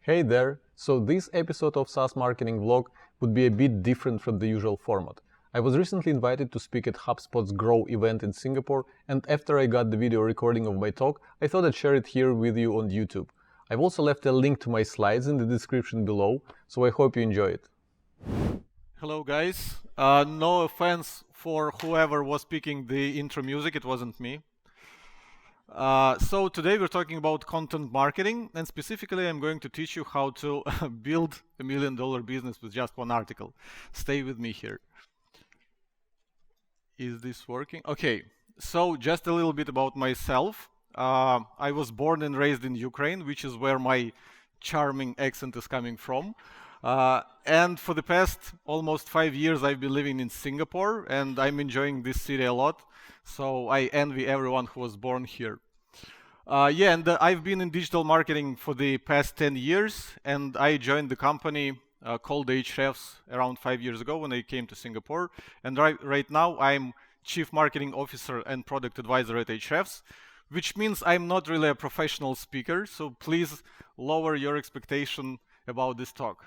Hey there! So this episode of SaaS Marketing Vlog would be a bit different from the usual format. I was recently invited to speak at HubSpot's Grow event in Singapore, and after I got the video recording of my talk, I thought I'd share it here with you on YouTube. I've also left a link to my slides in the description below, so I hope you enjoy it. Hello guys, no offense for whoever was picking the intro music, it wasn't me. So today we're talking about content marketing, and specifically I'm going to teach you how to build $1 million business with just one article. Stay with me here. Is this working? Okay, so just a little bit about myself. I was born and raised in Ukraine, which is where my charming accent is coming from. And for the past almost 5 years, I've been living in Singapore, and I'm enjoying this city a lot. So I envy everyone who was born here. I've been in digital marketing for the past 10 years, and I joined the company called Ahrefs around 5 years ago when I came to Singapore. And right now, I'm Chief Marketing Officer and Product Advisor at Ahrefs, which means I'm not really a professional speaker, so please lower your expectation about this talk.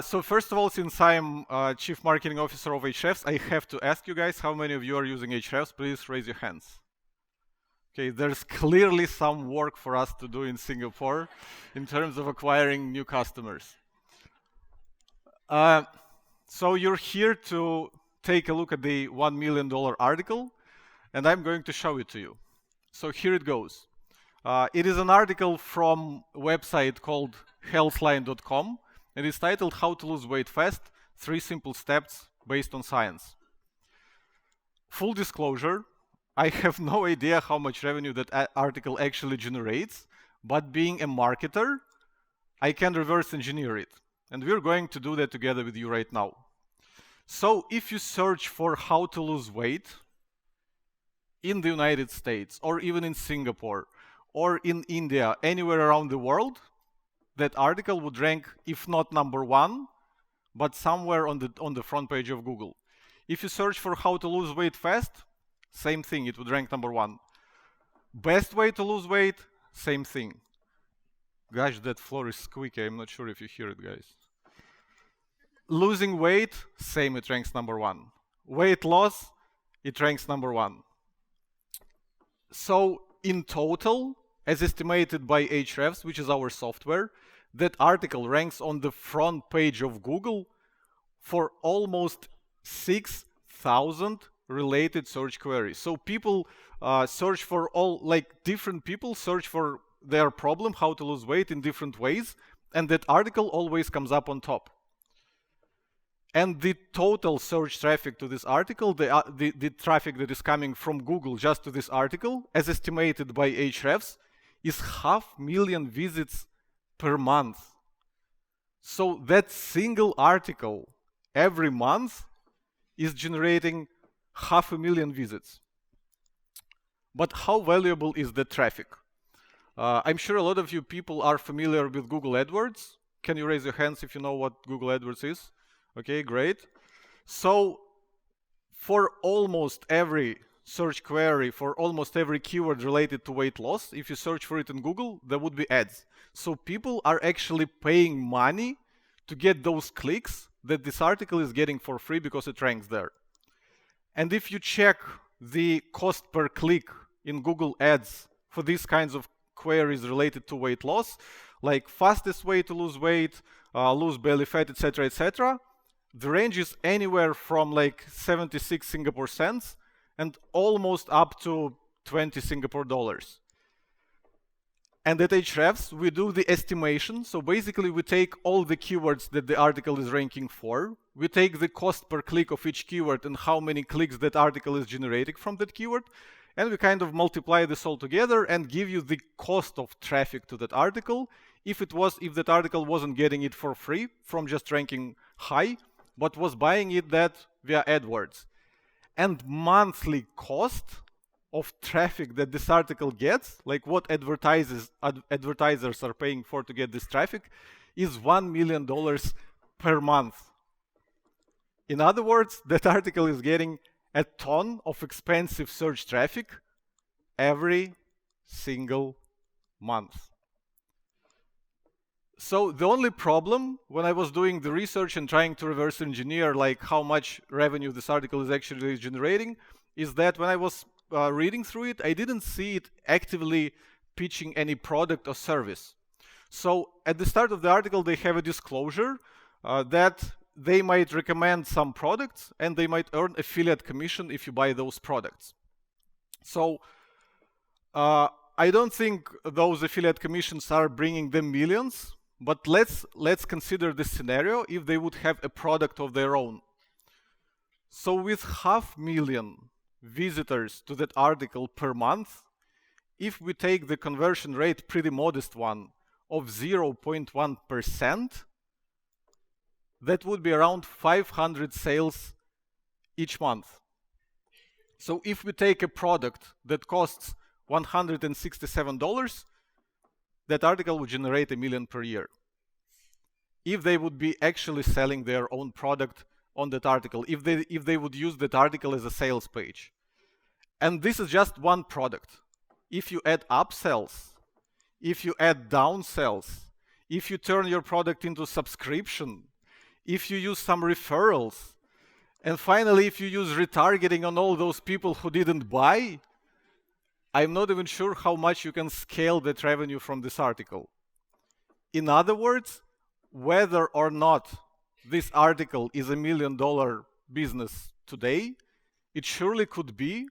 So first of all, since I'm Chief Marketing Officer of Ahrefs, I have to ask you guys, how many of you are using Ahrefs? Please raise your hands. Okay, there's clearly some work for us to do in Singapore in terms of acquiring new customers. So you're here to take a look at the $1 million article, and I'm going to show it to you. So here it goes. It is an article from a website called healthline.com, and it's titled How to Lose Weight Fast, 3 Simple Steps Based on Science. Full disclosure, I have no idea how much revenue that article actually generates, but being a marketer, I can reverse engineer it. And we're going to do that together with you right now. So if you search for how to lose weight in the United States, or even in Singapore, or in India, anywhere around the world, that article would rank, if not number 1, but somewhere on the front page of Google. If you search for how to lose weight fast, same thing, it would rank number 1. Best way to lose weight, same thing. Gosh, that floor is squeaky, I'm not sure if you hear it, guys. Losing weight, same, it ranks number 1. Weight loss, it ranks number 1. So in total, as estimated by Ahrefs, which is our software, that article ranks on the front page of Google for almost 6,000 related search queries. So people search for different people search for their problem, how to lose weight in different ways, and that article always comes up on top. And the total search traffic to this article, the traffic that is coming from Google just to this article, as estimated by Ahrefs, is 500,000 visits per month. So that single article every month is generating 500,000 visits. But how valuable is the traffic? I'm sure a lot of you people are familiar with Google AdWords. Can you raise your hands if you know what Google AdWords is? Okay, great. So for almost every search query, for almost every keyword related to weight loss, if you search for it in Google, there would be ads. So people are actually paying money to get those clicks that this article is getting for free because it ranks there. And if you check the cost per click in Google Ads for these kinds of queries related to weight loss, like fastest way to lose weight, lose belly fat, etc., the range is anywhere from like 76 Singapore cents and almost up to 20 Singapore dollars. And at Ahrefs, we do the estimation. So basically, we take all the keywords that the article is ranking for. We take the cost per click of each keyword and how many clicks that article is generating from that keyword. And we kind of multiply this all together and give you the cost of traffic to that article if that article wasn't getting it for free from just ranking high, but was buying it that via AdWords. And monthly cost of traffic that this article gets, like what advertisers are paying for to get this traffic, is $1 million per month. In other words, that article is getting a ton of expensive search traffic every single month. So the only problem when I was doing the research and trying to reverse engineer like how much revenue this article is actually generating is that when I was reading through it, I didn't see it actively pitching any product or service. So at the start of the article, they have a disclosure that they might recommend some products and they might earn affiliate commission if you buy those products. So I don't think those affiliate commissions are bringing them millions, but let's consider this scenario if they would have a product of their own. So with 500,000 visitors to that article per month, if we take the conversion rate, pretty modest one, of 0.1%, that would be around 500 sales each month. So if we take a product that costs $167, that article would generate $1 million per year. If they would be actually selling their own product on that article, if they would use that article as a sales page. And this is just one product. If you add upsells, if you add downsells, if you turn your product into subscription, if you use some referrals, and finally, if you use retargeting on all those people who didn't buy, I'm not even sure how much you can scale that revenue from this article. In other words, whether or not this article is $1 million business today, it surely could be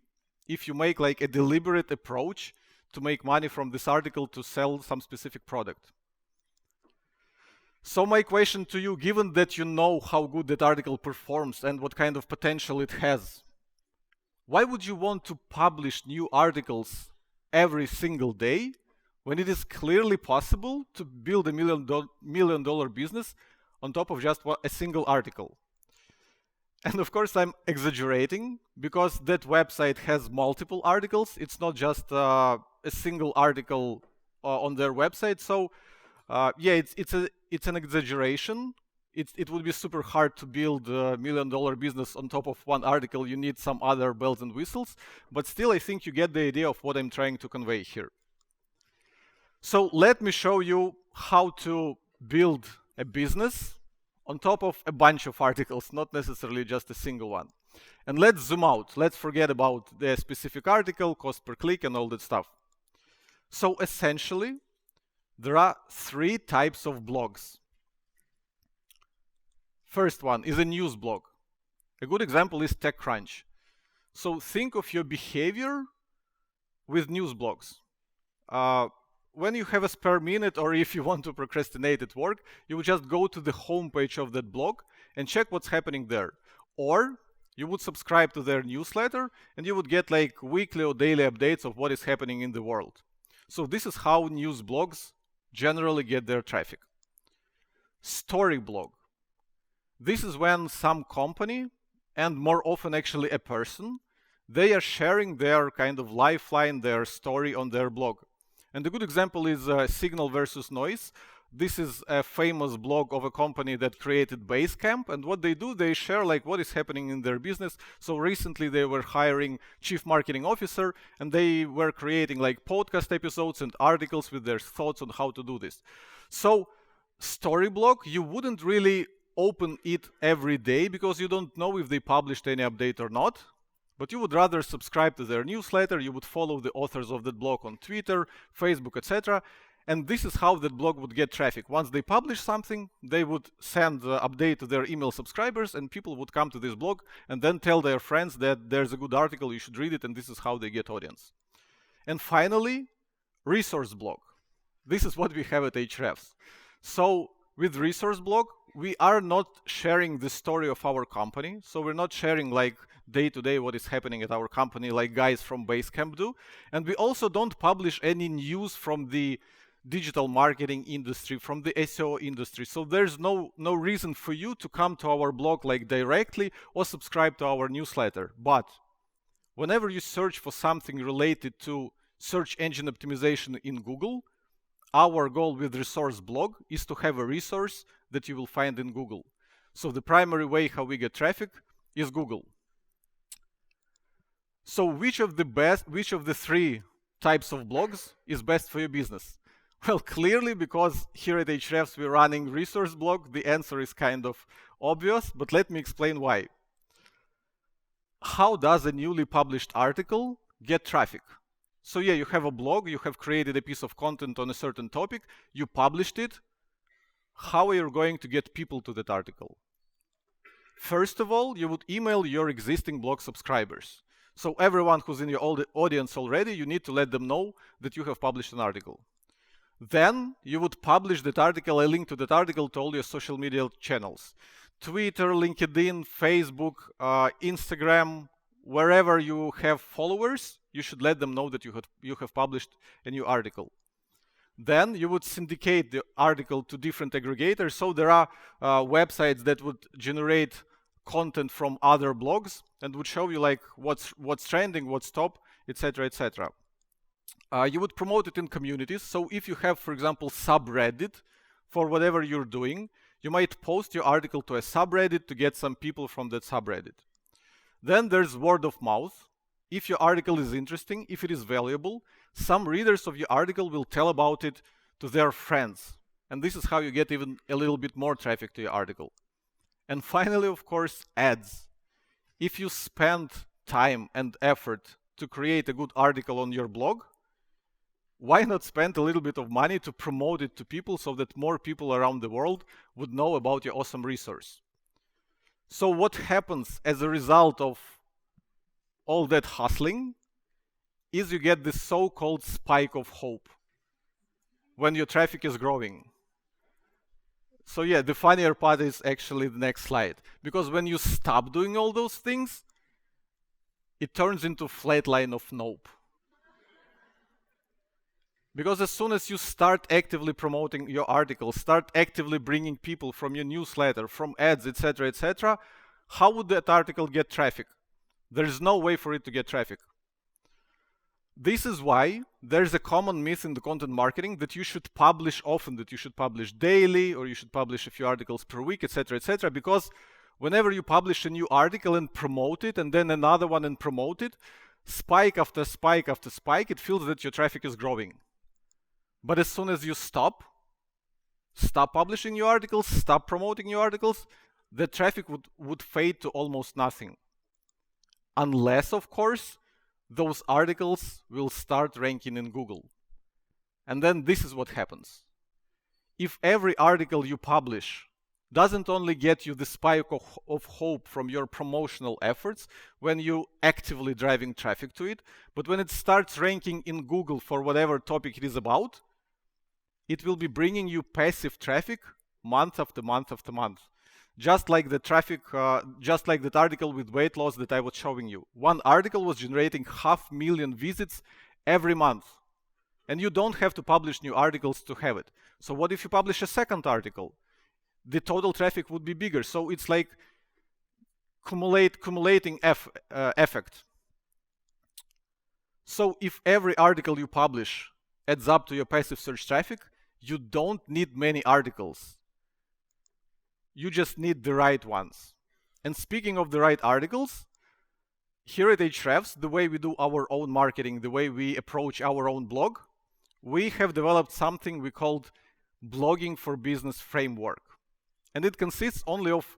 if you make like a deliberate approach to make money from this article to sell some specific product. So my question to you, given that you know how good that article performs and what kind of potential it has, why would you want to publish new articles every single day when it is clearly possible to build a $1 million business on top of just a single article? And of course, I'm exaggerating because that website has multiple articles. It's not just a single article on their website. So yeah, it's an exaggeration. It would be super hard to build a $1 million business on top of one article. You need some other bells and whistles. But still, I think you get the idea of what I'm trying to convey here. So let me show you how to build a business on top of a bunch of articles, not necessarily just a single one. And let's zoom out. Let's forget about the specific article, cost per click, and all that stuff. So essentially, there are 3 types of blogs. First one is a news blog. A good example is TechCrunch. So think of your behavior with news blogs. When you have a spare minute or if you want to procrastinate at work, you would just go to the homepage of that blog and check what's happening there. Or you would subscribe to their newsletter and you would get like weekly or daily updates of what is happening in the world. So this is how news blogs generally get their traffic. Story blog. This is when some company, and more often actually a person, they are sharing their kind of lifeline, their story on their blog. And a good example is Signal versus Noise. This is a famous blog of a company that created Basecamp, and what they do, they share like what is happening in their business. So recently they were hiring chief marketing officer, and they were creating like podcast episodes and articles with their thoughts on how to do this. So story blog, you wouldn't really open it every day because you don't know if they published any update or not. But you would rather subscribe to their newsletter, you would follow the authors of that blog on Twitter, Facebook, etc. And this is how that blog would get traffic. Once they publish something, they would send the update to their email subscribers, and people would come to this blog and then tell their friends that there's a good article, you should read it, and this is how they get audience. And finally, resource blog. This is what we have at Ahrefs. So with resource blog, we are not sharing the story of our company. So we're not sharing like day-to-day what is happening at our company like guys from Basecamp do. And we also don't publish any news from the digital marketing industry, from the SEO industry. So there's no reason for you to come to our blog like directly or subscribe to our newsletter. But whenever you search for something related to search engine optimization in Google, our goal with resource blog is to have a resource that you will find in Google. So the primary way how we get traffic is Google. So which of the 3 types of blogs is best for your business? Well, clearly, because here at Ahrefs we're running resource blog, the answer is kind of obvious, but let me explain why. How does a newly published article get traffic? So yeah, you have a blog, you have created a piece of content on a certain topic, you published it. How are you going to get people to that article? First of all, you would email your existing blog subscribers. So everyone who's in your audience already, you need to let them know that you have published an article. Then you would publish that article, a link to that article, to all your social media channels. Twitter, LinkedIn, Facebook, Instagram, wherever you have followers, you should let them know that you have published a new article. Then you would syndicate the article to different aggregators. So there are websites that would generate content from other blogs and would show you like what's trending, what's top, etc., etc. You would promote it in communities. So if you have, for example, subreddit for whatever you're doing, you might post your article to a subreddit to get some people from that subreddit. Then there's word of mouth. If your article is interesting, if it is valuable, some readers of your article will tell about it to their friends. And this is how you get even a little bit more traffic to your article. And finally, of course, ads. If you spend time and effort to create a good article on your blog, why not spend a little bit of money to promote it to people so that more people around the world would know about your awesome resource? So what happens as a result of all that hustling is you get this so-called spike of hope when your traffic is growing. So yeah, the funnier part is actually the next slide. Because when you stop doing all those things, it turns into flat line of nope. Because as soon as you start actively promoting your article, start actively bringing people from your newsletter, from ads, etc., how would that article get traffic? There is no way for it to get traffic. This is why there's a common myth in the content marketing that you should publish often, that you should publish daily, or you should publish a few articles per week, etc., because whenever you publish a new article and promote it, and then another one and promote it, spike after spike after spike, it feels that your traffic is growing. But as soon as you stop publishing new articles, stop promoting new articles, the traffic would fade to almost nothing. Unless, of course, those articles will start ranking in Google. And then this is what happens. If every article you publish doesn't only get you the spike of hope from your promotional efforts when you actively driving traffic to it, but when it starts ranking in Google for whatever topic it is about, it will be bringing you passive traffic month after month after month. Just like the traffic, just like that article with weight loss that I was showing you. One article was generating 500,000 visits every month. And you don't have to publish new articles to have it. So what if you publish a second article? The total traffic would be bigger. So it's like cumulating effect. So if every article you publish adds up to your passive search traffic, you don't need many articles. You just need the right ones. And speaking of the right articles, here at Ahrefs, the way we do our own marketing, the way we approach our own blog, we have developed something we called blogging for business framework. And it consists only of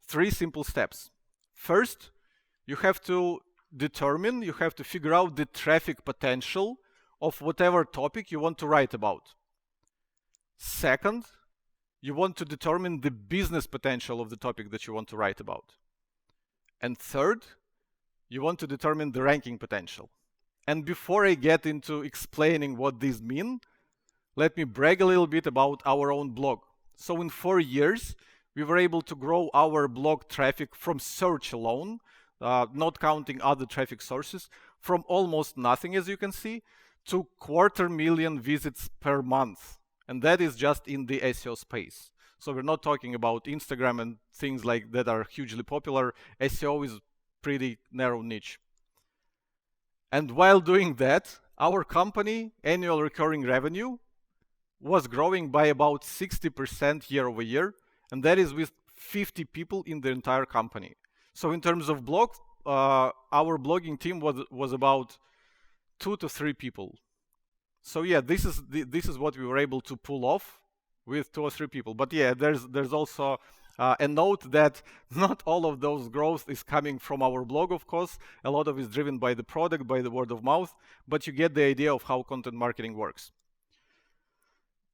3 simple steps. First, you have to figure out the traffic potential of whatever topic you want to write about. Second, you want to determine the business potential of the topic that you want to write about. And third, you want to determine the ranking potential. And before I get into explaining what these mean, let me brag a little bit about our own blog. So in 4 years, we were able to grow our blog traffic from search alone, not counting other traffic sources, from almost nothing, as you can see, to 250,000 visits per month. And that is just in the SEO space. So we're not talking about Instagram and things like that are hugely popular. SEO is pretty narrow niche. And while doing that, our company annual recurring revenue was growing by about 60% year over year. And that is with 50 people in the entire company. So in terms of blog, our blogging team was about 2 to 3 people. So yeah, this is what we were able to pull off with 2 or 3 people. But yeah, there's also a note that not all of those growth is coming from our blog, of course. A lot of it is driven by the product, by the word of mouth, but you get the idea of how content marketing works.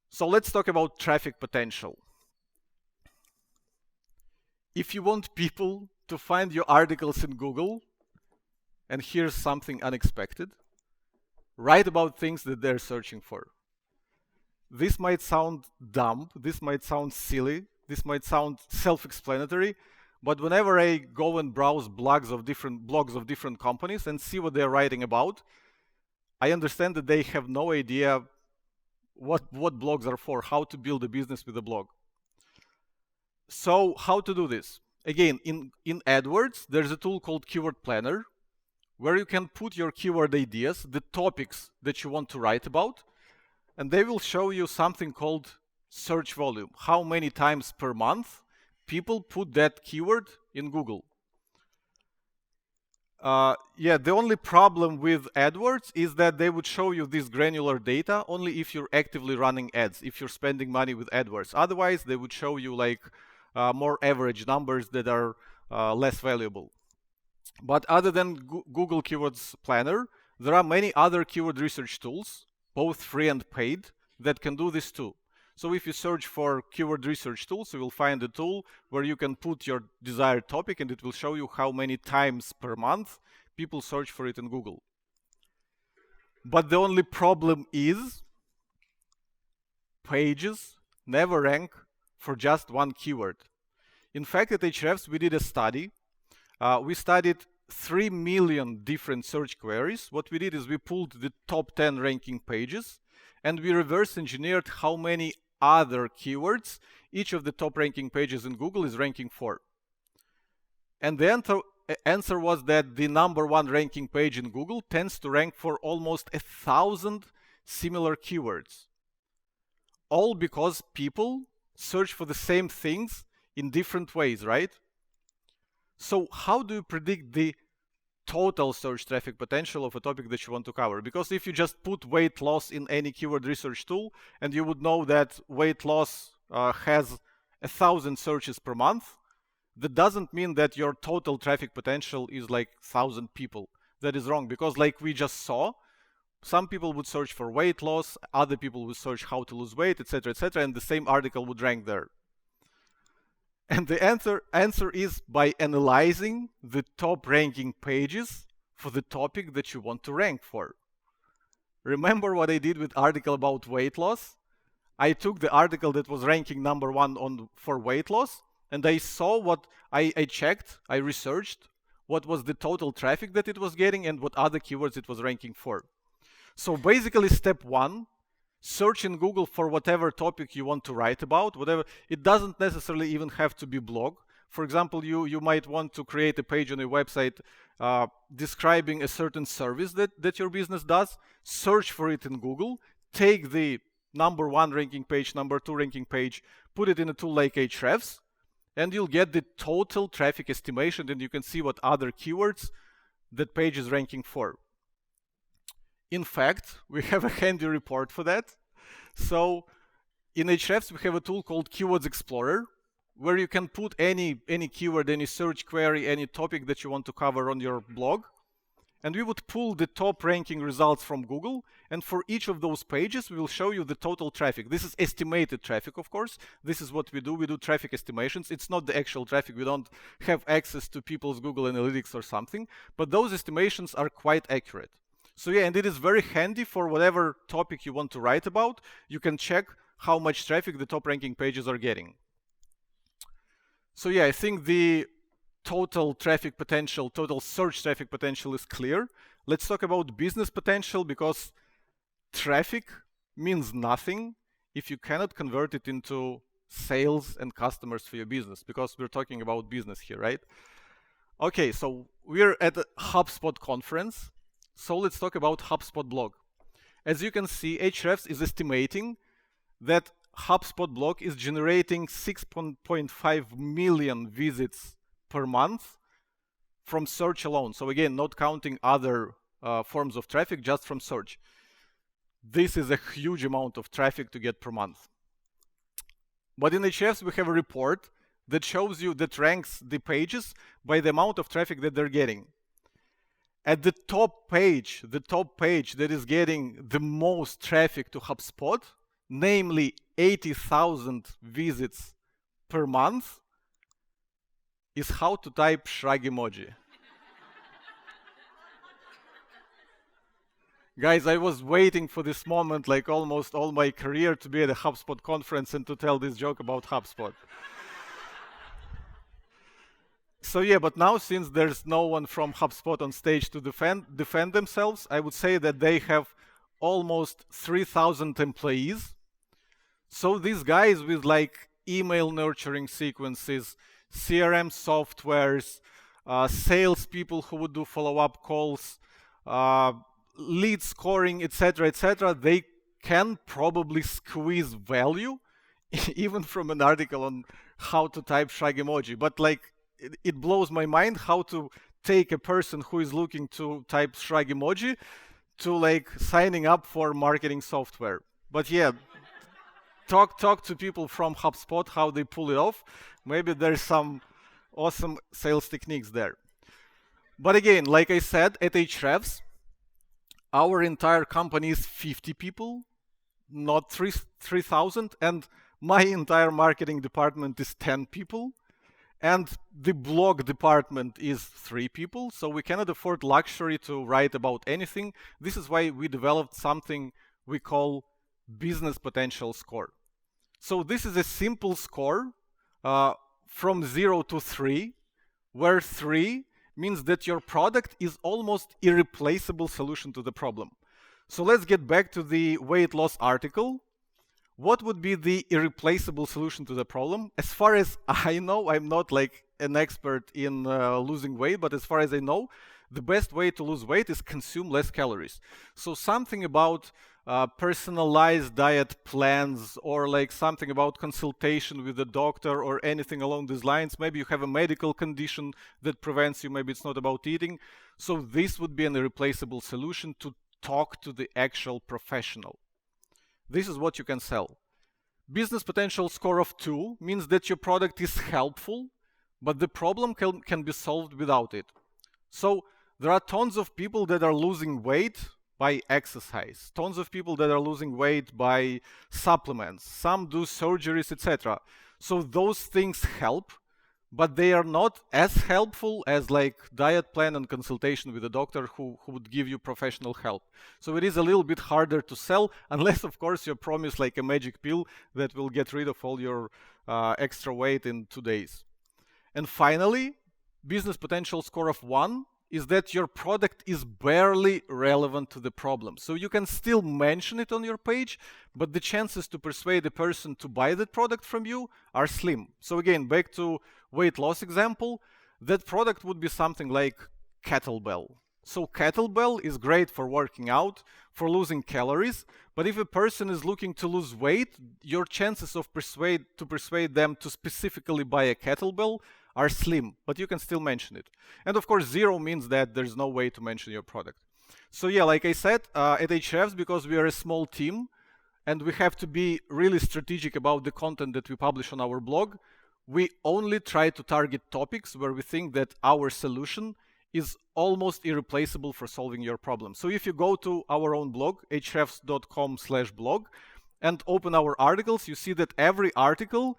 So let's talk about traffic potential. If you want people to find your articles in Google, and here's something unexpected, write about things that they're searching for. This might sound dumb, this might sound silly, this might sound self-explanatory, but whenever I go and browse blogs of different companies and see what they're writing about, I understand that they have no idea what blogs are for, how to build a business with a blog. So how to do this? Again, in AdWords, there's a tool called Keyword Planner, where you can put your keyword ideas, the topics that you want to write about, and they will show you something called search volume. How many times per month people put that keyword in Google. Yeah, the only problem with AdWords is that they would show you this granular data only if you're actively running ads, if you're spending money with AdWords. Otherwise, they would show you like more average numbers that are less valuable. But other than Google Keywords Planner, there are many other keyword research tools, both free and paid, that can do this too. So if you search for keyword research tools, you will find a tool where you can put your desired topic and it will show you how many times per month people search for it in Google. But the only problem is pages never rank for just one keyword. In fact, at Ahrefs, we did a study. We studied 3 million different search queries. What we did is we pulled the top 10 ranking pages and we reverse engineered how many other keywords each of the top ranking pages in Google is ranking for. And the answer was that the #1 ranking page in Google tends to rank for almost 1,000 similar keywords. All because people search for the same things in different ways, right? So how do you predict the total search traffic potential of a topic that you want to cover? Because if you just put weight loss in any keyword research tool and you would know that weight loss has 1,000 searches per month, that doesn't mean that your total traffic potential is like 1,000 people. That is wrong, because like we just saw, some people would search for weight loss, other people would search how to lose weight, etc., and the same article would rank there. And the answer is by analyzing the top ranking pages for the topic that you want to rank for. Remember what I did with article about weight loss? I took the article that was ranking #1 for weight loss, and I saw what I checked, I researched what was the total traffic that it was getting and what other keywords it was ranking for. So basically step 1, search in Google for whatever topic you want to write about, whatever. It doesn't necessarily even have to be blog. For example, you might want to create a page on your website describing a certain service that your business does. Search for it in Google, take the #1 ranking page, #2 ranking page, put it in a tool like Ahrefs, and you'll get the total traffic estimation, and you can see what other keywords that page is ranking for. In fact, we have a handy report for that. So in Ahrefs, we have a tool called Keywords Explorer, where you can put any keyword, any search query, any topic that you want to cover on your blog. And we would pull the top ranking results from Google. And for each of those pages, we will show you the total traffic. This is estimated traffic, of course. This is what we do. We do traffic estimations. It's not the actual traffic. We don't have access to people's Google Analytics or something. But those estimations are quite accurate. So yeah, and it is very handy for whatever topic you want to write about. You can check how much traffic the top ranking pages are getting. So yeah, I think the total traffic potential, total search traffic potential is clear. Let's talk about business potential, because traffic means nothing if you cannot convert it into sales and customers for your business, because we're talking about business here, right? Okay, so we're at a HubSpot conference. So let's talk about HubSpot blog. As you can see, Ahrefs is estimating that HubSpot blog is generating 6.5 million visits per month from search alone. So again, not counting other forms of traffic, just from search. this is a huge amount of traffic to get per month. But in Ahrefs, we have a report that shows you, that ranks the pages by the amount of traffic that they're getting. At the top page that is getting the most traffic to HubSpot, namely 80,000 visits per month, is how to type shrug emoji. Guys, I was waiting for this moment like almost all my career to be at a HubSpot conference and to tell this joke about HubSpot. So yeah, but now since there's no one from HubSpot on stage to defend themselves, I would say that they have almost 3,000 employees. So these guys with like email nurturing sequences, CRM softwares, salespeople who would do follow-up calls, lead scoring, etc., they can probably squeeze value even from an article on how to type shrug emoji. But like, it blows my mind how to take a person who is looking to type shrug emoji to like signing up for marketing software. But yeah, talk to people from HubSpot how they pull it off. Maybe there's some awesome sales techniques there. But again, like I said, at Ahrefs, our entire company is 50 people, not 3,000, and my entire marketing department is 10 people, and the blog department is 3 people, so we cannot afford luxury to write about anything. This is why we developed something we call business potential score. So this is a simple score from 0 to 3, where 3 means that your product is almost irreplaceable solution to the problem. So let's get back to the weight loss article. What would be the irreplaceable solution to the problem? As far as I know, I'm not like an expert in losing weight, but as far as I know, the best way to lose weight is consume less calories. So something about personalized diet plans, or like something about consultation with a doctor or anything along these lines. Maybe you have a medical condition that prevents you, maybe it's not about eating. So this would be an irreplaceable solution, to talk to the actual professional. This is what you can sell. Business potential score of 2 means that your product is helpful, but the problem can be solved without it. So there are tons of people that are losing weight by exercise, tons of people that are losing weight by supplements, some do surgeries, etc. So those things help, but they are not as helpful as like diet plan and consultation with a doctor who would give you professional help. So it is a little bit harder to sell, unless of course you promise like a magic pill that will get rid of all your extra weight in 2 days. And finally, business potential score of 1 is that your product is barely relevant to the problem. So you can still mention it on your page, but the chances to persuade a person to buy that product from you are slim. So again, back to weight loss example, that product would be something like kettlebell. So kettlebell is great for working out, for losing calories, but if a person is looking to lose weight, your chances of persuade them to specifically buy a kettlebell are slim, but you can still mention it. And of course, 0 means that there's no way to mention your product. So yeah, like I said, at Ahrefs, because we are a small team and we have to be really strategic about the content that we publish on our blog, we only try to target topics where we think that our solution is almost irreplaceable for solving your problem. So if you go to our own blog, ahrefs.com/blog, and open our articles, you see that every article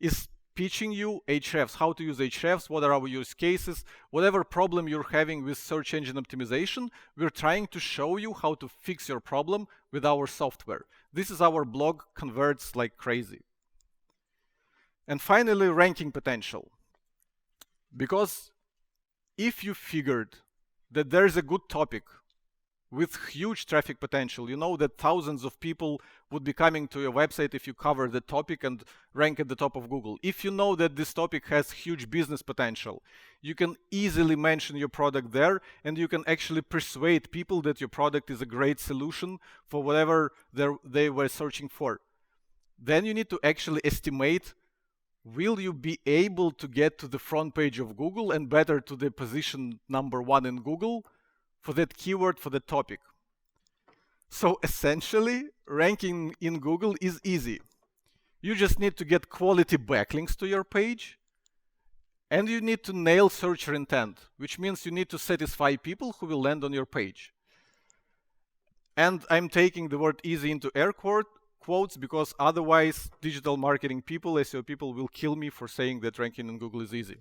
is teaching you Ahrefs, how to use Ahrefs, what are our use cases, whatever problem you're having with search engine optimization, we're trying to show you how to fix your problem with our software. This is our blog converts like crazy. And finally, ranking potential. Because if you figured that there's a good topic with huge traffic potential, you know that thousands of people would be coming to your website if you cover the topic and rank at the top of Google. If you know that this topic has huge business potential, you can easily mention your product there, and you can actually persuade people that your product is a great solution for whatever they were searching for. Then you need to actually estimate, will you be able to get to the front page of Google and better to the position number 1 in Google for that keyword, for the topic? So essentially, ranking in Google is easy. You just need to get quality backlinks to your page, and you need to nail searcher intent, which means you need to satisfy people who will land on your page. And I'm taking the word easy into air quotes because otherwise digital marketing people, SEO people, will kill me for saying that ranking in Google is easy.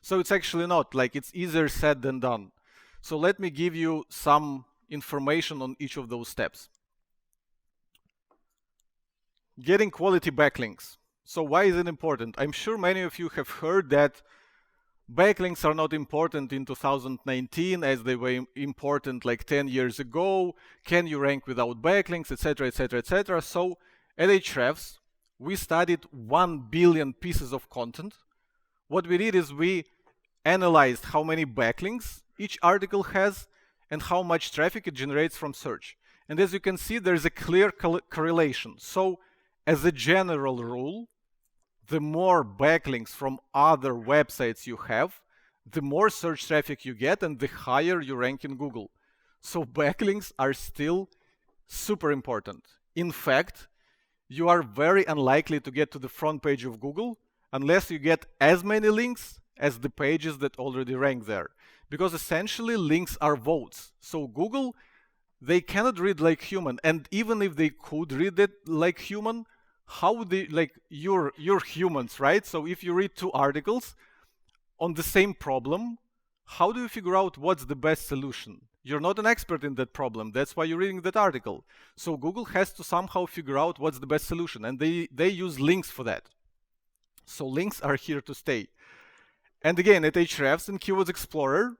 So it's actually not, like it's easier said than done. So let me give you some information on each of those steps. Getting quality backlinks. So why is it important? I'm sure many of you have heard that backlinks are not important in 2019 as they were important like 10 years ago. Can you rank without backlinks, etc., etc., etc. So at Ahrefs, we studied 1 billion pieces of content. What we did is we analyzed how many backlinks each article has and how much traffic it generates from search. And as you can see, there's a clear correlation. So as a general rule, the more backlinks from other websites you have, the more search traffic you get and the higher you rank in Google. So backlinks are still super important. In fact, you are very unlikely to get to the front page of Google unless you get as many links as the pages that already rank there. Because essentially links are votes. So Google, they cannot read like human. And even if they could read it like human, how would they, like, you're humans, right? So if you read 2 articles on the same problem, how do you figure out what's the best solution? You're not an expert in that problem. That's why you're reading that article. So Google has to somehow figure out what's the best solution. And they use links for that. So links are here to stay. And again, at Ahrefs in Keywords Explorer,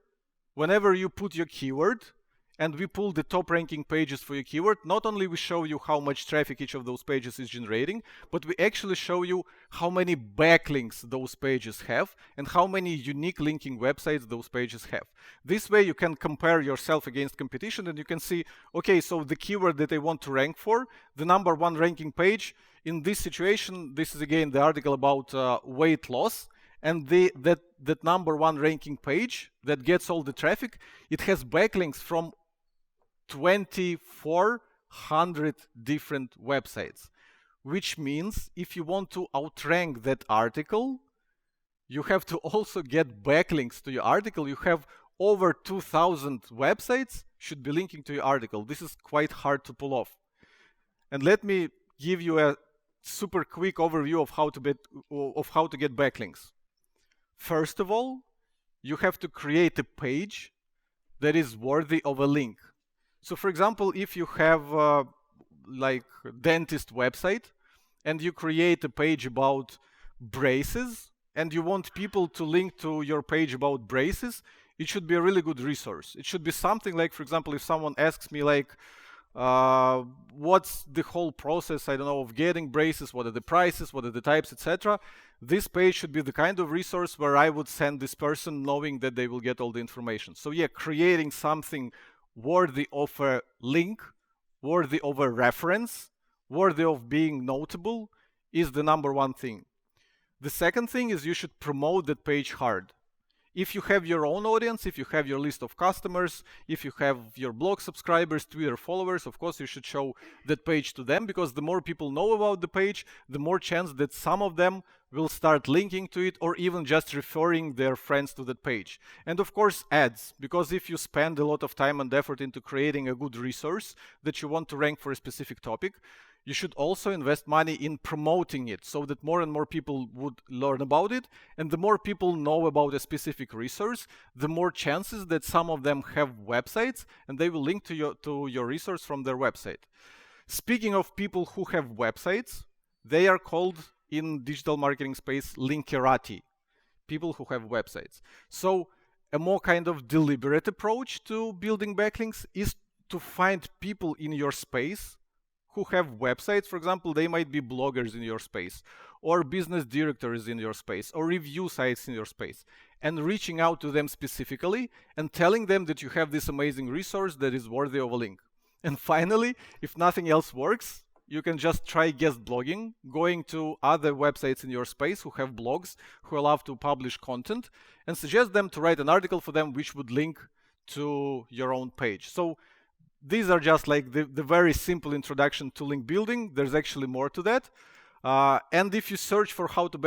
whenever you put your keyword, and we pull the top ranking pages for your keyword, not only we show you how much traffic each of those pages is generating, but we actually show you how many backlinks those pages have and how many unique linking websites those pages have. This way you can compare yourself against competition and you can see, okay, so the keyword that I want to rank for, the number 1 ranking page, in this situation, this is again the article about weight loss, and that number 1 ranking page that gets all the traffic, it has backlinks from 2,400 different websites, which means if you want to outrank that article, you have to also get backlinks to your article. You have over 2,000 websites should be linking to your article. This is quite hard to pull off. And let me give you a super quick overview of how to get backlinks. First of all, you have to create a page that is worthy of a link. So for example, if you have like a dentist website and you create a page about braces and you want people to link to your page about braces, it should be a really good resource. It should be something like, for example, if someone asks me like, what's the whole process, I don't know, of getting braces, what are the prices, what are the types, etc. This page should be the kind of resource where I would send this person knowing that they will get all the information. So yeah, creating something worthy of a link, worthy of a reference, worthy of being notable is the number 1 thing. The second thing is you should promote that page hard. If you have your own audience, if you have your list of customers, if you have your blog subscribers, Twitter followers, of course you should show that page to them, because the more people know about the page, the more chance that some of them will start linking to it or even just referring their friends to that page. And of course ads, because if you spend a lot of time and effort into creating a good resource that you want to rank for a specific topic, you should also invest money in promoting it so that more and more people would learn about it. And the more people know about a specific resource, the more chances that some of them have websites and they will link to your resource from their website. Speaking of people who have websites, they are called in digital marketing space linkerati, people who have websites. So a more kind of deliberate approach to building backlinks is to find people in your space who have websites. For example, they might be bloggers in your space, or business directors in your space, or review sites in your space, and reaching out to them specifically and telling them that you have this amazing resource that is worthy of a link. And finally, if nothing else works, you can just try guest blogging, going to other websites in your space who have blogs, who love to publish content, and suggest them to write an article for them which would link to your own page. So these are just like the very simple introduction to link building. There's actually more to that. And if you search for how to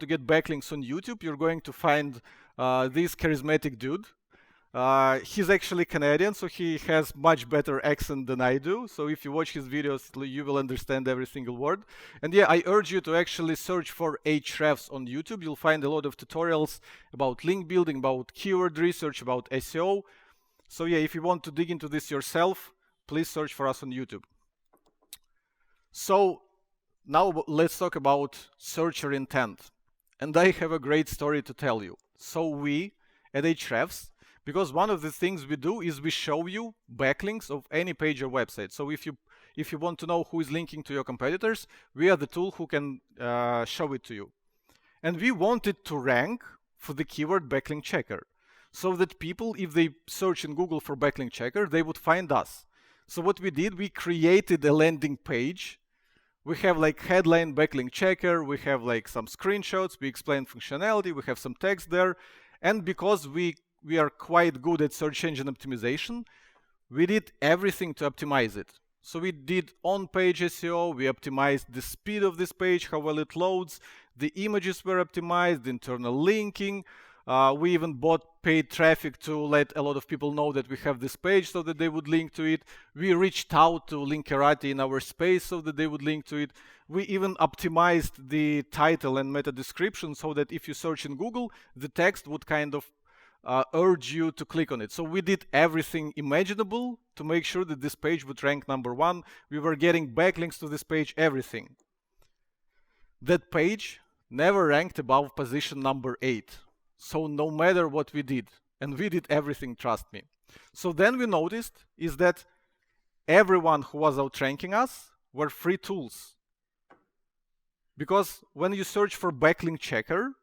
get backlinks on YouTube, you're going to find this charismatic dude. He's actually Canadian, so he has much better accent than I do. So if you watch his videos, you will understand every single word. And yeah, I urge you to actually search for Ahrefs on YouTube. You'll find a lot of tutorials about link building, about keyword research, about SEO. So yeah, if you want to dig into this yourself, please search for us on YouTube. So now let's talk about searcher intent. And I have a great story to tell you. So we at Ahrefs, because one of the things we do is we show you backlinks of any page or website. So if you want to know who is linking to your competitors, we are the tool who can show it to you. And we wanted to rank for the keyword backlink checker, so that people, if they search in Google for backlink checker, they would find us. So what we did, we created a landing page. We have like headline backlink checker, we have like some screenshots, we explain functionality, we have some text there. And because we are quite good at search engine optimization, we did everything to optimize it. So we did on-page SEO, we optimized the speed of this page, how well it loads, the images were optimized, the internal linking. We even bought paid traffic to let a lot of people know that we have this page so that they would link to it. We reached out to Linkerati in our space so that they would link to it. We even optimized the title and meta description so that if you search in Google, the text would kind of urge you to click on it. So we did everything imaginable to make sure that this page would rank #1. We were getting backlinks to this page, everything. That page never ranked above position number 8. So no matter what we did, and we did everything, trust me. So then we noticed is that everyone who was outranking us were free tools. Because when you search for backlink checker,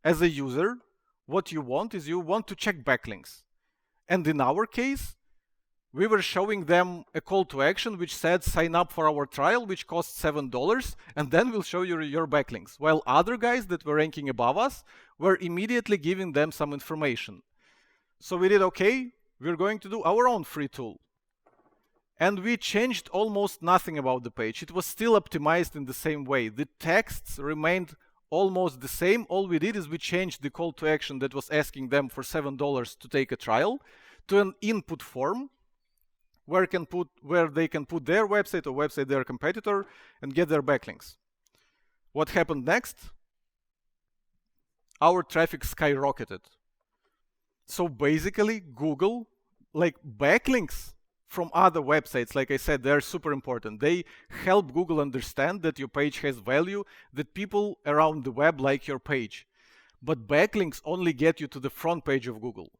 as a user, what you want is you want to check backlinks. And in our case, we were showing them a call to action which said sign up for our trial, which costs $7, and then we'll show you your backlinks. While other guys that were ranking above us were immediately giving them some information. So we did, okay, we're going to do our own free tool. And we changed almost nothing about the page. It was still optimized in the same way. The texts remained almost the same. All we did is we changed the call to action that was asking them for $7 to take a trial to an input form where they can put their website or website their competitor and get their backlinks. What happened next? Our traffic skyrocketed. So basically Google, like backlinks from other websites, like I said, they're super important. They help Google understand that your page has value, that people around the web like your page. But backlinks only get you to the front page of Google.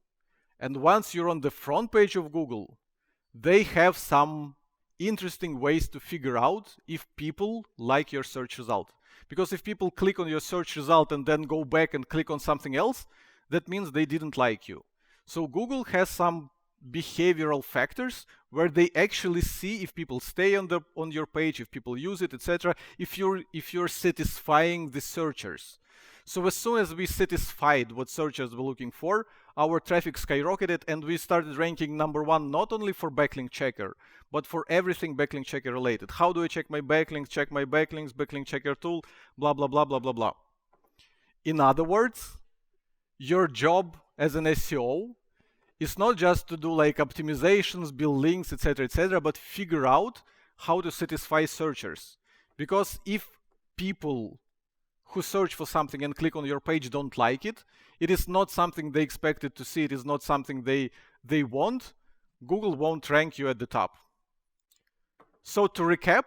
And once you're on the front page of Google, they have some interesting ways to figure out if people like your search result. Because if people click on your search result and then go back and click on something else, that means they didn't like you. So Google has some behavioral factors where they actually see if people stay on your page, if people use it, etc., if you're satisfying the searchers. So as soon as we satisfied what searchers were looking for, our traffic skyrocketed and we started ranking #1 not only for backlink checker, but for everything backlink checker related. How do I check my backlinks, backlink checker tool, blah, blah, blah, blah, blah, blah. In other words, your job as an SEO is not just to do like optimizations, build links, etc., but figure out how to satisfy searchers. Because if people who search for something and click on your page don't like it, it is not something they expected to see, it is not something they want, Google won't rank you at the top. So to recap,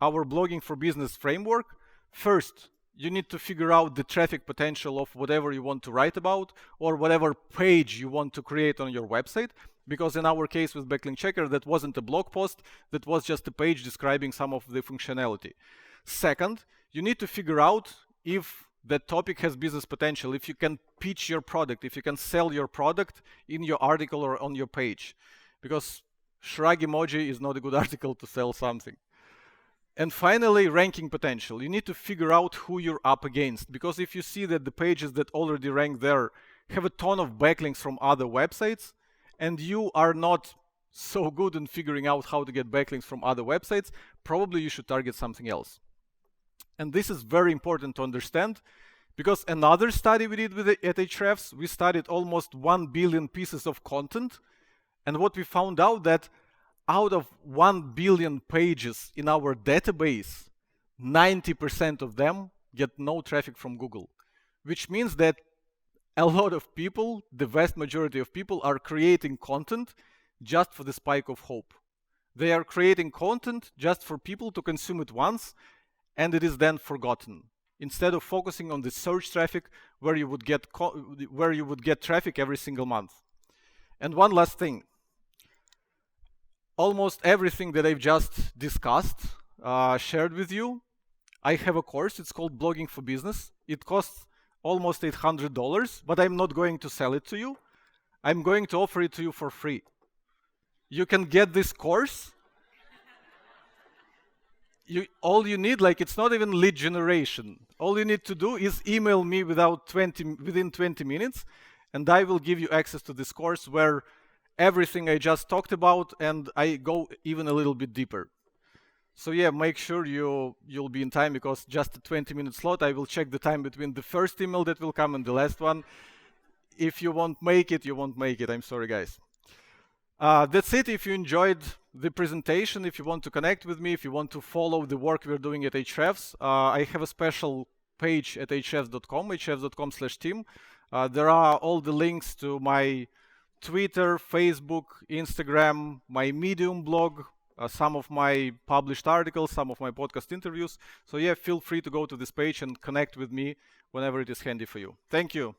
our blogging for business framework, first, you need to figure out the traffic potential of whatever you want to write about or whatever page you want to create on your website. Because in our case with Backlink Checker, that wasn't a blog post, that was just a page describing some of the functionality. Second, you need to figure out if that topic has business potential, if you can pitch your product, if you can sell your product in your article or on your page. Because shrug emoji is not a good article to sell something. And finally, ranking potential. You need to figure out who you're up against, because if you see that the pages that already rank there have a ton of backlinks from other websites, and you are not so good in figuring out how to get backlinks from other websites, probably you should target something else. And this is very important to understand, because another study we did at Ahrefs, we studied almost 1 billion pieces of content, and what we found out that out of 1 billion pages in our database, 90% of them get no traffic from Google, which means that a lot of people, the vast majority of people, are creating content just for the spike of hope. They are creating content just for people to consume it once, and it is then forgotten, instead of focusing on the search traffic where you would get traffic every single month. And one last thing. Almost everything that I've just discussed, shared with you, I have a course. It's called Blogging for Business. It costs almost $800, but I'm not going to sell it to you. I'm going to offer it to you for free. You can get this course. All you need, it's not even lead generation. All you need to do is email me within 20 minutes, and I will give you access to this course where everything I just talked about, and I go even a little bit deeper. So yeah, make sure you'll be in time, because just a 20-minute slot. I will check the time between the first email that will come and the last one. If you won't make it, you won't make it. I'm sorry, guys. That's it. If you enjoyed the presentation, if you want to connect with me, if you want to follow the work we're doing at Ahrefs, I have a special page at ahrefs.com, ahrefs.com/team. There are all the links to my Twitter, Facebook, Instagram, my Medium blog, some of my published articles, some of my podcast interviews. So yeah, feel free to go to this page and connect with me whenever it is handy for you. Thank you.